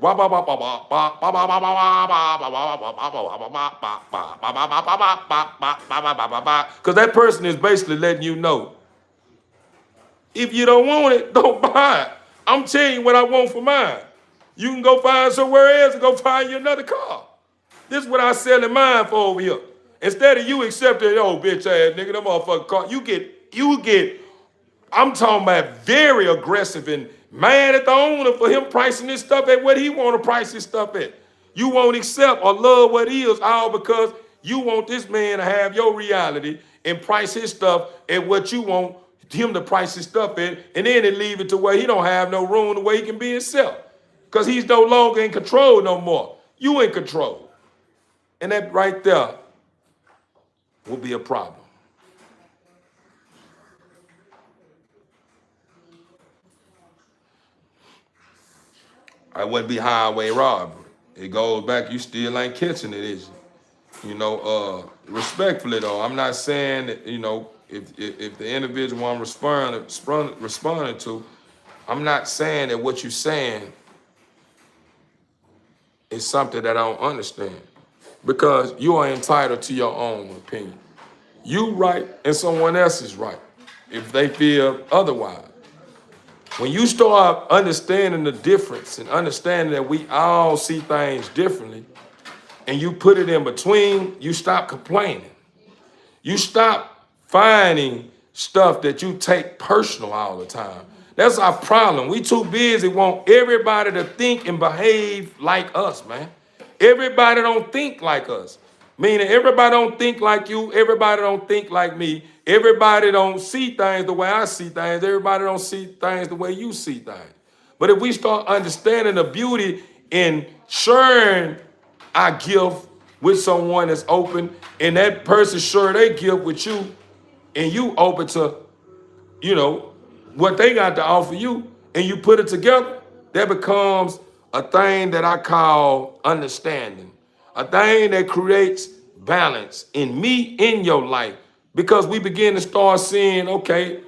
because that person is basically letting you know, if you don't want it, don't buy it. I'm telling you what I want for mine. You can go find somewhere else and go find you another car. This is what I selling mine for over here. Instead of you accepting, oh, bitch ass nigga, that motherfucking car, you get, I'm talking about very aggressive and mad at the owner for him pricing this stuff at what he want to price his stuff at. You won't accept or love what he is, all because you want this man to have your reality and price his stuff at what you want him to price his stuff at, and then it leave it to where he don't have no room the way he can be himself. Because he's no longer in control no more. You in control. And that right there will be a problem. I wouldn't be highway robbery. It goes back, you still ain't catching it, is you? You know, respectfully though, I'm not saying that, you know, if the individual I'm responding to, I'm not saying that what you're saying is something that I don't understand. Because you are entitled to your own opinion. You right and someone else is right if they feel otherwise. When you start understanding the difference and understanding that we all see things differently, and you put it in between, you stop complaining. You stop finding stuff that you take personal all the time. That's our problem. We too busy want everybody to think and behave like us, man. Everybody don't think like us. Meaning everybody don't think like you, everybody don't think like me, everybody don't see things the way I see things, everybody don't see things the way you see things. But if we start understanding the beauty in sharing I gift with someone that's open, and that person share they gift with you, and you open to, you know, what they got to offer you, and you put it together, that becomes a thing that I call understanding, a thing that creates balance in me, in your life, because we begin to start seeing, okay,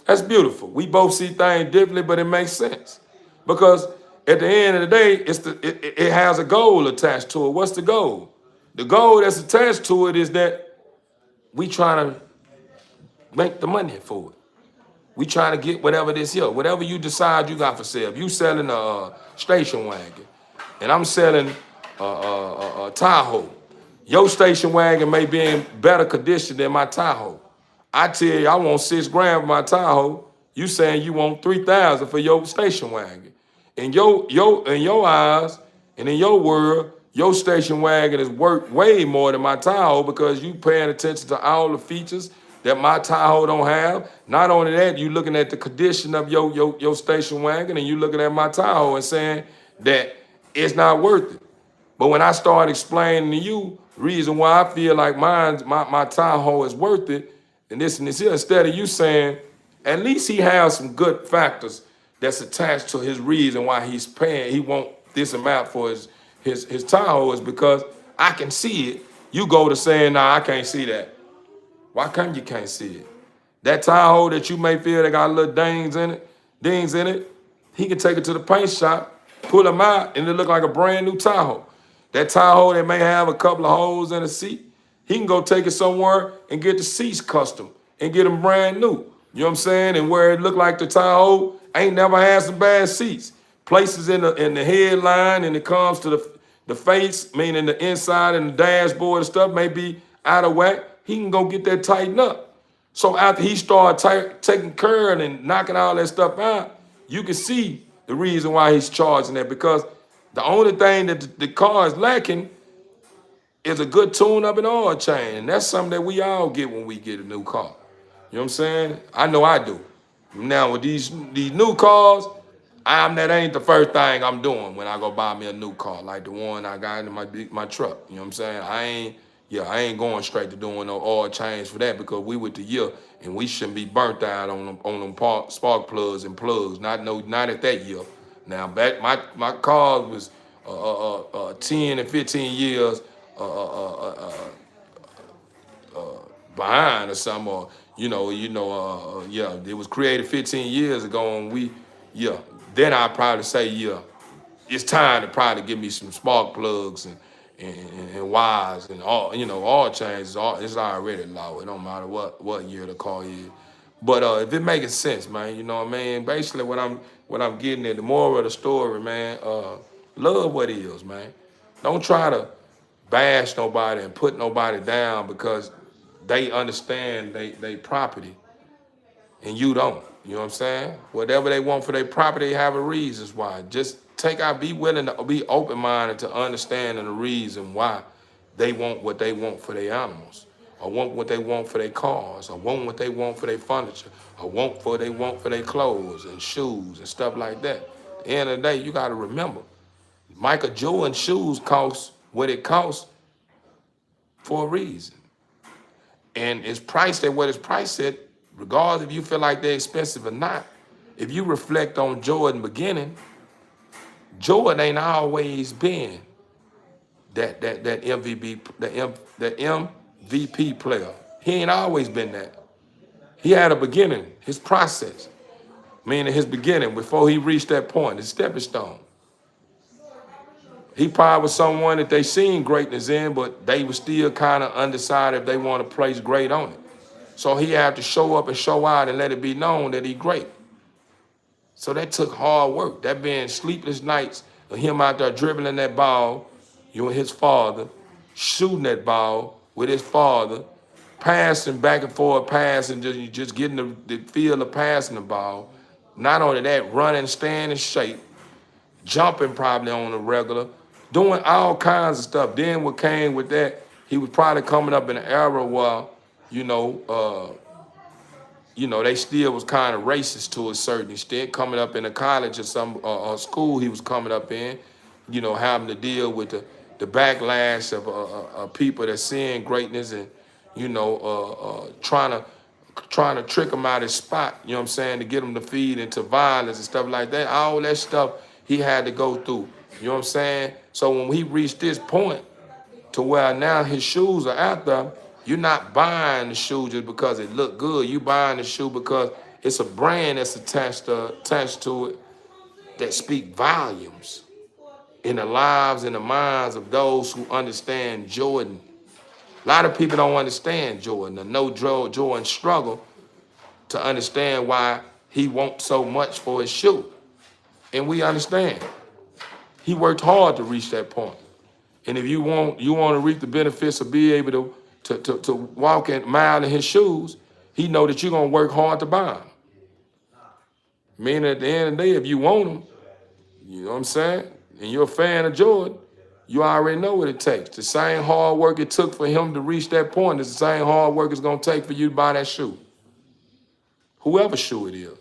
that's beautiful. We both see things differently, but it makes sense. Because at the end of the day, it has a goal attached to it. What's the goal? The goal that's attached to it is that we trying to make the money for it. We trying to get whatever this here, whatever you decide you got for sale. If you selling a station wagon, and I'm selling a Tahoe, your station wagon may be in better condition than my Tahoe. I tell you, I want $6,000 for my Tahoe. You saying you want 3,000 for your station wagon. In your eyes and in your world, your station wagon is worth way more than my Tahoe because you paying attention to all the features that my Tahoe don't have. Not only that, you looking at the condition of your station wagon, and you looking at my Tahoe and saying that it's not worth it. But when I start explaining to you the reason why I feel like my Tahoe is worth it, and this here, instead of you saying, at least he has some good factors that's attached to his reason why he's paying, he want this amount for his Tahoe, is because I can see it. You go to saying, nah, I can't see that. Why come you can't see it? That Tahoe that you may feel that got little dings in it, he can take it to the paint shop, pull them out, and it look like a brand new Tahoe. That Tahoe that may have a couple of holes in the seat, he can go take it somewhere and get the seats custom and get them brand new. You know what I'm saying? And where it look like the Tahoe ain't never had some bad seats. Places in the headline, and it comes to the face, meaning the inside and the dashboard and stuff may be out of whack. He can go get that tightened up. So after he started taking care and knocking all that stuff out, you can see the reason why he's charging that, because the only thing that the car is lacking is a good tune-up and oil change. And that's something that we all get when we get a new car. You know what I'm saying? I know I do. Now with these new cars, that ain't the first thing I'm doing when I go buy me a new car, like the one I got in my truck. You know what I'm saying? I ain't going straight to doing no oil change for that, because we with the year and we shouldn't be burnt out on them spark plugs and plugs. Not at that year. Now back my car was 10 and 15 years behind or something, or yeah, it was created 15 years ago, and then I'd probably say, it's time to probably give me some spark plugs and wires and all changes. It's already low. It don't matter what year the car is. But if it making sense, man, you know what I mean? Basically what I'm getting at, the moral of the story, man, love what is, man. Don't try to bash nobody and put nobody down because they understand they property and you don't. You know what I'm saying? Whatever they want for their property, they have a reasons why. Just be willing to be open-minded to understanding the reason why they want what they want for their animals, or want what they want for their cars, or want what they want for their furniture, or want what they want for their clothes and shoes and stuff like that. At the end of the day, you got to remember, Michael Jordan shoes cost what it costs for a reason. And it's priced at what it's priced at, regardless if you feel like they're expensive or not. If you reflect on Jordan beginning, Jordan ain't always been that MVP player. He ain't always been that. He had a beginning, his process, meaning his beginning before he reached that point, his stepping stone. He probably was someone that they seen greatness in, but they were still kind of undecided if they want to place great on it. So he had to show up and show out and let it be known that he great. So that took hard work. That being sleepless nights of him out there dribbling that ball, you and his father, shooting that ball with his father, passing back and forth, passing, just getting the feel of passing the ball. Not only that, running, staying in shape, jumping probably on the regular, doing all kinds of stuff. Then what came with that, he was probably coming up in an era where, they still was kind of racist to a certain extent, coming up in a college or some school he was coming up in, having to deal with the backlash of people that seeing greatness and, trying to trick him out his spot, you know what I'm saying, to get him to feed into violence and stuff like that. All that stuff he had to go through, you know what I'm saying? So when he reached this point to where now his shoes are out there, you're not buying the shoe just because it look good. You buying the shoe because it's a brand that's attached to it that speak volumes in the lives and the minds of those who understand Jordan. A lot of people don't understand Jordan, or know Jordan's struggle to understand why he wants so much for his shoe. And we understand. He worked hard to reach that point. And if you want to reap the benefits of being able to walk a mile in his shoes, he know that you're going to work hard to buy them. Meaning at the end of the day, if you want them, you know what I'm saying, and you're a fan of Jordan, you already know what it takes. The same hard work it took for him to reach that point is the same hard work it's going to take for you to buy that shoe. Whoever shoe it is.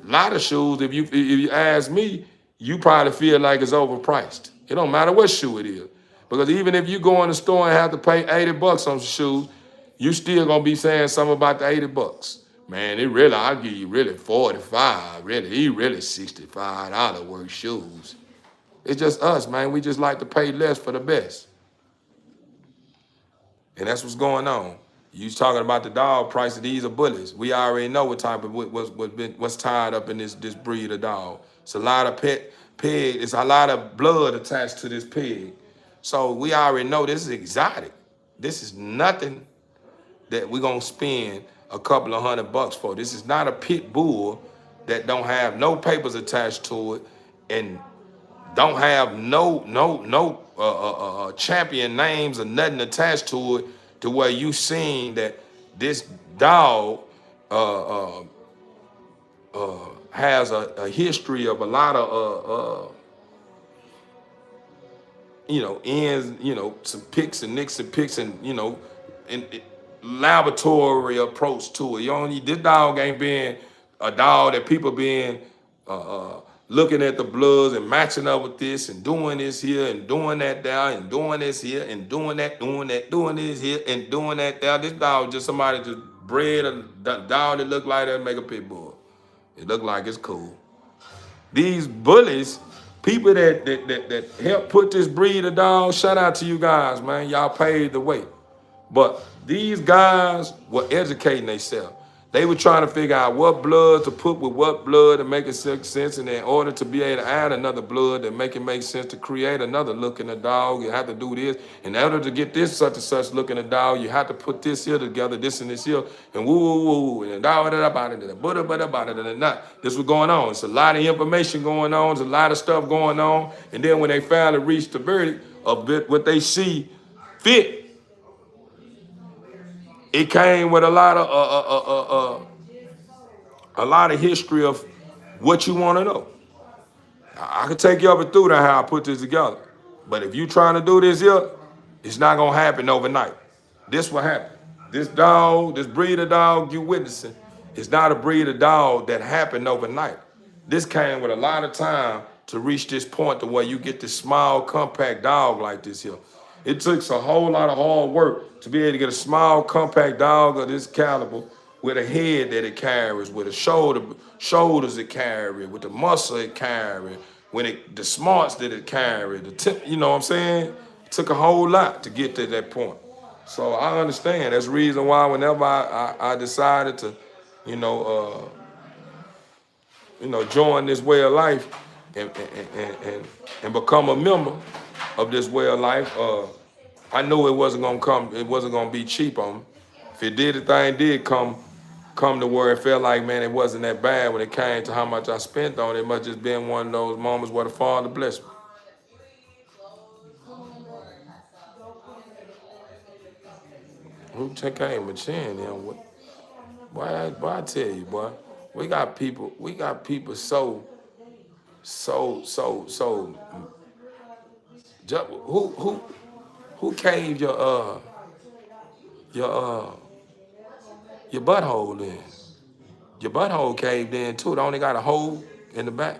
A lot of shoes, if you ask me, you probably feel like it's overpriced. It don't matter what shoe it is. Because even if you go in the store and have to pay $80 on some shoes, you still going to be saying something about the $80. Man, I'll give you really 45, he really $65 worth shoes. It's just us, man. We just like to pay less for the best. And that's what's going on. You talking about the dog price, these are bullies. We already know what type of what's tied up in this breed of dog. It's a lot of pig, it's a lot of blood attached to this pig. So we already know this is exotic. This is nothing that we're gonna spend a couple of $100 for. This is not a pit bull that don't have no papers attached to it and don't have no champion names or nothing attached to it, to where you seen that this dog has a history of a lot of ends, some picks and nicks and picks and and laboratory approach to it. This dog ain't been a dog that people been looking at the bloods and matching up with this and doing this here and doing that there and doing this here and doing this here and doing that there. This dog just somebody just bred a dog that look like that and make a pit bull. It look like it's cool. These bullies, people that help put this breed of dogs, shout out to you guys, man. Y'all paid the way. But these guys were educating themselves. They were trying to figure out what blood to put with what blood to make it make sense. And in order to be able to add another blood that make it make sense to create another look in the dog, you have to do this. In order to get this such and such look in the dog, you have to put this here together, this and this here, and woo, and da da about it, and not. This was going on. It's a lot of information going on. There's a lot of stuff going on. And then when they finally reach the verdict of what they see fit, it came with a lot of history of what you want to know. I can take you up and through that how I put this together. But if you trying to do this here, it's not gonna happen overnight. This will happen. This dog, this breed of dog you witnessing, is not a breed of dog that happened overnight. This came with a lot of time to reach this point to where you get this small, compact dog like this here. It took a whole lot of hard work to be able to get a small, compact dog of this caliber with a head that it carries, with a shoulders it carries, with the muscle it carries, the smarts that it carries, the tip, you know what I'm saying? It took a whole lot to get to that point. So I understand. That's the reason why whenever I decided to, join this way of life and become a member of this way of life, I knew it wasn't gonna be cheap on me. If it did, the thing did come to where it felt like, man, it wasn't that bad when it came to how much I spent on it. It must just been one of those moments where the Father blessed me. Who came with chin, boy, I tell you, boy, we got people so who caved your butthole in? Your butthole caved in too. It only got a hole in the back.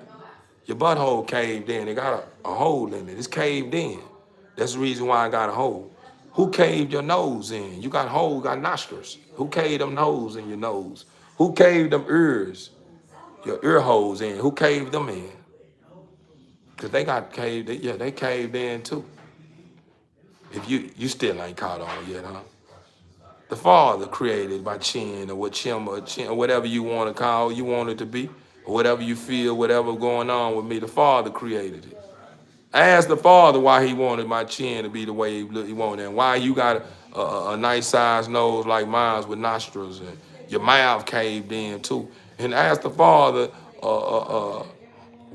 Your butthole caved in. It got a hole in it. It's caved in. That's the reason why I got a hole. Who caved your nose in? You got holes, got nostrils. Who caved them nose in your nose? Who caved them ears, your ear holes in? Who caved them in? Because they got caved, yeah, they caved in too. If you still ain't caught on yet, huh? The Father created by chin or what chin or whatever you want to call you want it to be, or whatever you feel, whatever going on with me. The Father created it. I asked the Father why he wanted my chin to be the way he wanted, and why you got a nice sized nose like mine with nostrils, and your mouth caved in too. And I asked the Father,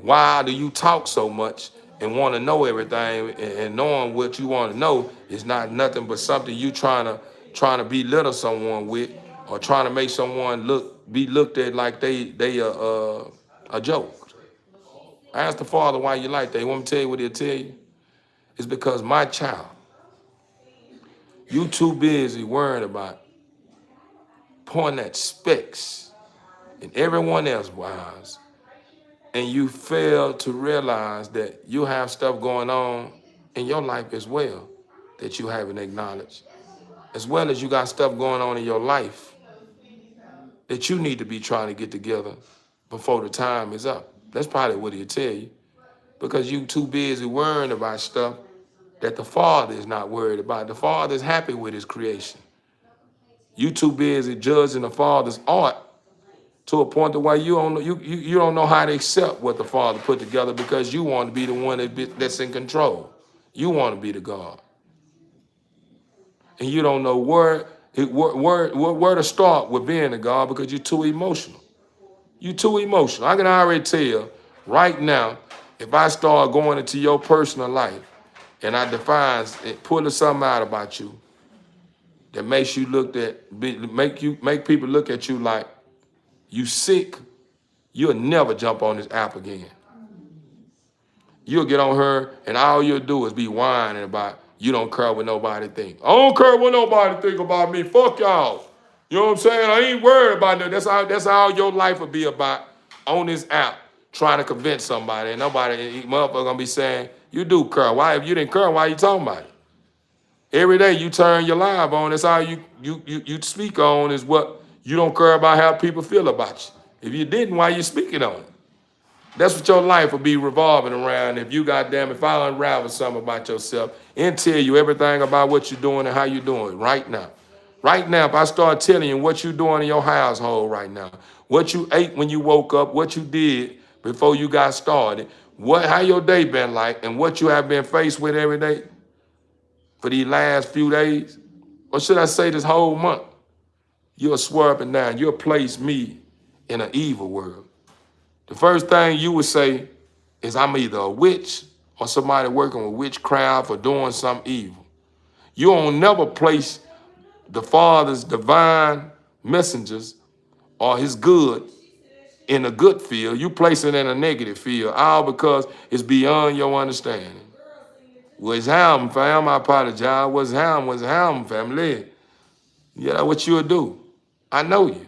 why do you talk so much and want to know everything, and knowing what you want to know is not nothing but something you trying to belittle someone with, or trying to make someone be looked at like they a joke. I asked the Father why you like that. You want me to tell you what he'll tell you? It's because, my child, you too busy worrying about pointing at specks in everyone else's lives, and you fail to realize that you have stuff going on in your life as well that you haven't acknowledged, as well as you got stuff going on in your life that you need to be trying to get together before the time is up. That's probably what he'll tell you, because you too busy worrying about stuff that the Father is not worried about. The Father is happy with his creation. You too busy judging the Father's art to a point to where you don't know how to accept what the Father put together, because you want to be the one that's in control. You want to be the God. And you don't know where to start with being a God, because you're too emotional. You're too emotional. I can already tell right now, if I start going into your personal life and I define it, pulling something out about you that makes you make people look at you like you sick, you'll never jump on this app again. You'll get on her and all you'll do is be whining about you don't care what nobody think. I don't care what nobody think about me. Fuck y'all. You know what I'm saying? I ain't worried about that. That's all your life will be about on this app, trying to convince somebody. And nobody, motherfucker, gonna be saying, you do care. Why? If you didn't care, why you talking about it? Every day you turn your live on. That's all you speak on, is what you don't care about how people feel about you. If you didn't, why you speaking on it? That's what your life will be revolving around if I unravel something about yourself and tell you everything about what you're doing and how you're doing right now. Right now, if I start telling you what you're doing in your household right now, what you ate when you woke up, what you did before you got started, how your day been like, and what you have been faced with every day for these last few days, or should I say this whole month, you'll swear up and down, you'll place me in an evil world. The first thing you would say is I'm either a witch or somebody working with witchcraft or doing something evil. You don't never place the Father's divine messengers or his good in a good field. You place it in a negative field, all because it's beyond your understanding. What's ham, fam? I apologize. What's ham, family? Yeah, that's what you'll do. I know you.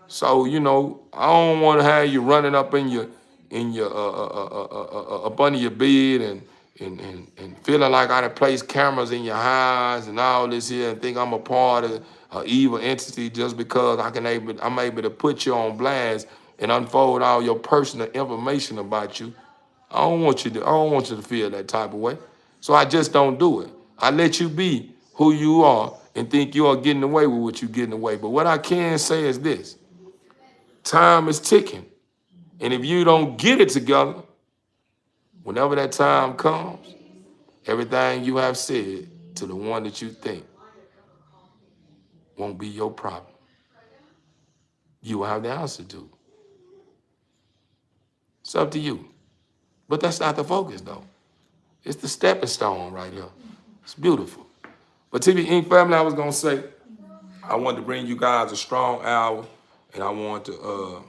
So, I don't want to have you running up in your up under your bed and feeling like I done placed cameras in your house and all this here, and think I'm a part of an evil entity just because I'm able to put you on blast and unfold all your personal information about you. I don't want you to feel that type of way. So I just don't do it. I let you be who you are and think you are getting away with what you're getting away. But what I can say is this: time is ticking. And if you don't get it together, whenever that time comes, everything you have said to the one that you think won't be your problem. You will have the answer to. It's up to you. But that's not the focus, though. It's the stepping stone right here. It's beautiful. But TV Inc. family, I was going to say, I wanted to bring you guys a strong hour, and I want to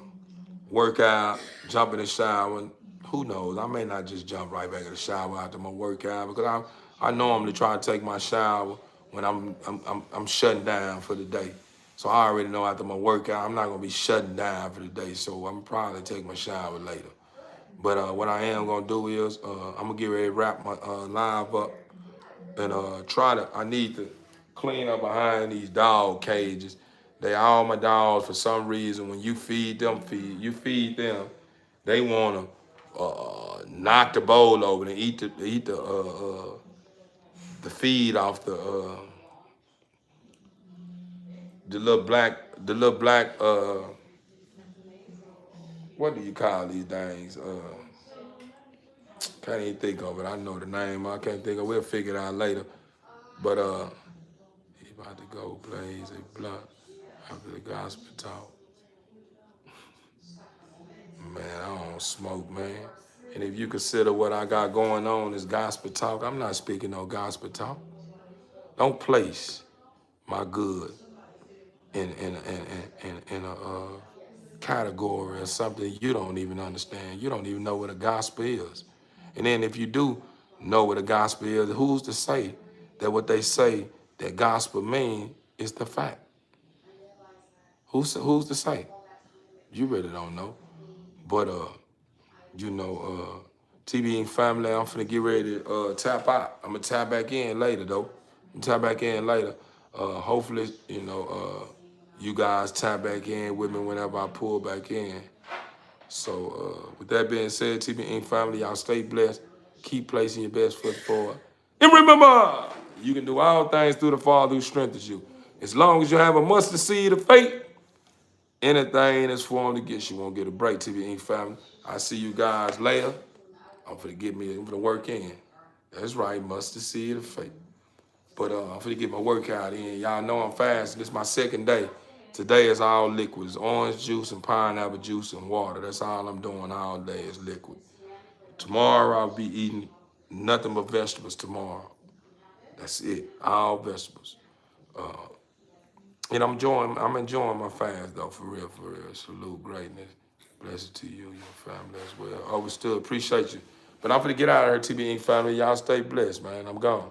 work out, jump in the shower. And who knows? I may not just jump right back in the shower after my workout, because I normally try to take my shower when I'm shutting down for the day. So I already know after my workout, I'm not gonna be shutting down for the day. So I'm probably take my shower later. But what I am gonna do is I'm gonna get ready to wrap my live up. and I need to clean up behind these dog cages. They all my dogs for some reason. When you feed them, they wanna knock the bowl over and eat the feed off the little black what do you call these things? Can't even think of it. I know the name. I can't think of it. We'll figure it out later. But he about to go blaze a blunt after the gospel talk. Man, I don't smoke, man. And if you consider what I got going on is gospel talk, I'm not speaking no gospel talk. Don't place my good in a category or something you don't even understand. You don't even know what a gospel is. And then if you do know what a gospel is, who's to say that what they say that gospel mean is the fact? Who's to say? You really don't know. But TB family, I'm finna get ready to tap out. I'm gonna tap back in later though. Hopefully, you guys tap back in with me whenever I pull back in. So with that being said, TB family, y'all stay blessed. Keep placing your best foot forward. And remember, you can do all things through the Father who strengthens you. As long as you have a mustard seed of faith, anything that's formed against you won't get a break, TB family. I see you guys later. I'm gonna work in. That's right, mustard seed of faith. But I'm finna get my workout in. Y'all know I'm fasting. This is my second day. Today is all liquid. It's orange juice and pineapple juice and water. That's all I'm doing all day is liquid. Tomorrow I'll be eating nothing but vegetables tomorrow. That's it, all vegetables. And I'm enjoying my fast though, for real. Salute greatness. Blessed to you and your family as well. Always still appreciate you. But I'm finna get out of here, TB family. Y'all stay blessed, man. I'm gone.